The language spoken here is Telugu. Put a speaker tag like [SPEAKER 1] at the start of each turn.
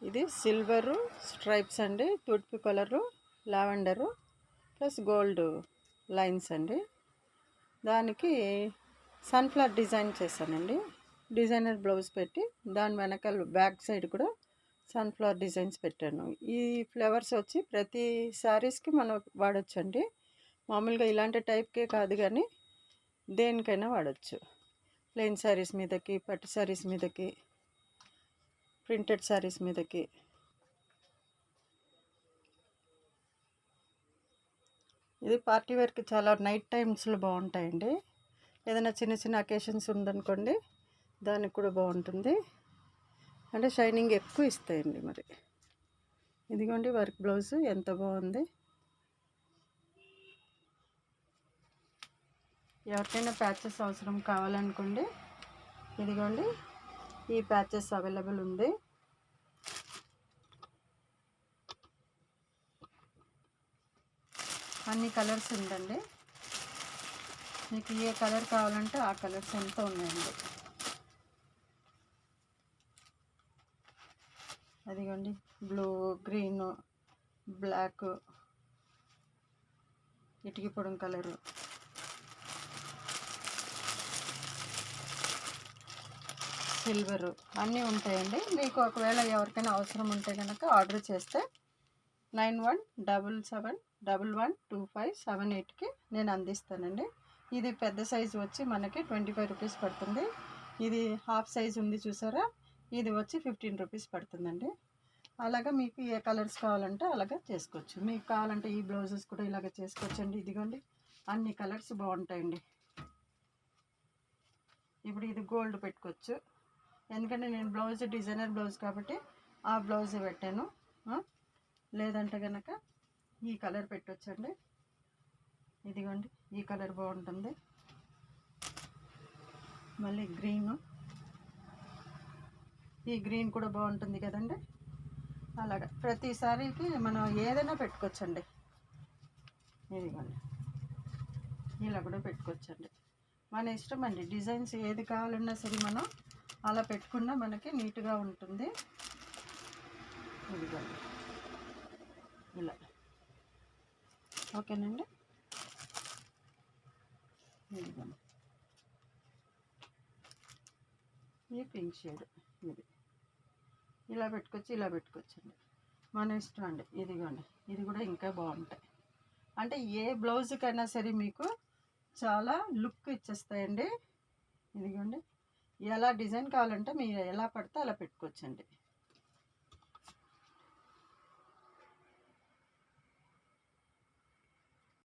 [SPEAKER 1] ఇది సిల్వరు స్ట్రైప్స్ అండి, తూర్పు colour, lavender plus gold lines అండి. దానికి సన్ఫ్లవర్ డిజైన్ చేశానండి. డిజైనర్ బ్లౌజ్ పెట్టి దాని వెనకాల బ్యాక్ సైడ్ కూడా సన్ఫ్లవర్ డిజైన్స్ పెట్టాను. ఈ ఫ్లవర్స్ వచ్చి ప్రతి శారీస్కి మనం వాడచ్చండి. మామూలుగా ఇలాంటి టైప్కే కాదు కానీ దేనికైనా వాడచ్చు. ప్లెయిన్ శారీస్ మీదకి, పట్టు శారీస్ మీదకి, ప్రింటెడ్ శారీస్ మీదకి. ఇది పార్టీ వేర్కి చాలా నైట్ టైమ్స్లో బాగుంటాయండి. ఏదైనా చిన్న చిన్న అకేషన్స్ ఉందనుకోండి దానికి కూడా బాగుంటుంది. అంటే షైనింగ్ ఎక్కువ ఇస్తాయండి. మరి ఇదిగోండి వర్క్ బ్లౌజ్ ఎంత బాగుంది. ఎవరికైనా ప్యాచెస్ అవసరం కావాలనుకోండి, ఇదిగోండి ఈ ప్యాచెస్ అవైలబుల్ ఉంది. అన్ని కలర్స్ ఉందండి. మీకు ఏ కలర్ కావాలంటే ఆ కలర్స్ ఎంత ఉన్నాయండి. అదిగోండి బ్లూ, గ్రీన్, బ్లాక్, ఇటుకి పొడం కలరు, సిల్వరు అన్నీ ఉంటాయండి. మీకు ఒకవేళ ఎవరికైనా అవసరం ఉంటే కనుక ఆర్డర్ చేస్తే 9177112578కి నేను అందిస్తానండి. ఇది పెద్ద సైజు వచ్చి మనకి 25 రూపీస్ పడుతుంది. ఇది హాఫ్ సైజు ఉంది చూసారా, ఇది వచ్చి 15 రూపీస్ పడుతుందండి. అలాగా మీకు ఏ కలర్స్ కావాలంటే అలాగా చేసుకోవచ్చు. మీకు కావాలంటే ఈ బ్లౌజెస్ కూడా ఇలాగ చేసుకోవచ్చండి. ఇదిగోండి అన్ని కలర్స్ బాగుంటాయండి. ఇప్పుడు ఇది గోల్డ్ పెట్టుకోవచ్చు, ఎందుకంటే నేను బ్లౌజ్ డిజైనర్ బ్లౌజ్ కాబట్టి ఆ బ్లౌజ్ పెట్టాను. లేదంటే కనుక ఈ కలర్ పెట్టొచ్చండి. ఇదిగోండి ఈ కలర్ బాగుంటుంది. మళ్ళీ గ్రీను, ఈ గ్రీన్ కూడా బాగుంటుంది కదండి. అలాగా ప్రతిసారికి మనం ఏదైనా పెట్టుకోవచ్చండి. ఇదిగోండి ఇలా కూడా పెట్టుకోవచ్చండి. మన ఇష్టం అండి. డిజైన్స్ ఏది కావాలన్నా సరే మనం అలా పెట్టుకున్నా మనకి నీట్గా ఉంటుంది. ఇదిగోండి ఇలా ఓకేనండి. ఇదిగోండి ఈ పింక్ షేడ్ ఇది ఇలా పెట్టుకోవచ్చు, ఇలా పెట్టుకోవచ్చండి. మన ఇష్టం అండి. ఇదిగోండి ఇది కూడా ఇంకా బాగుంటాయి. అంటే ఏ బ్లౌజ్కైనా సరే మీకు చాలా లుక్ ఇచ్చేస్తాయండి. ఇదిగోండి ఎలా డిజైన్ కావాలంటే మీరు ఎలా పడితే అలా పెట్టుకోవచ్చండి.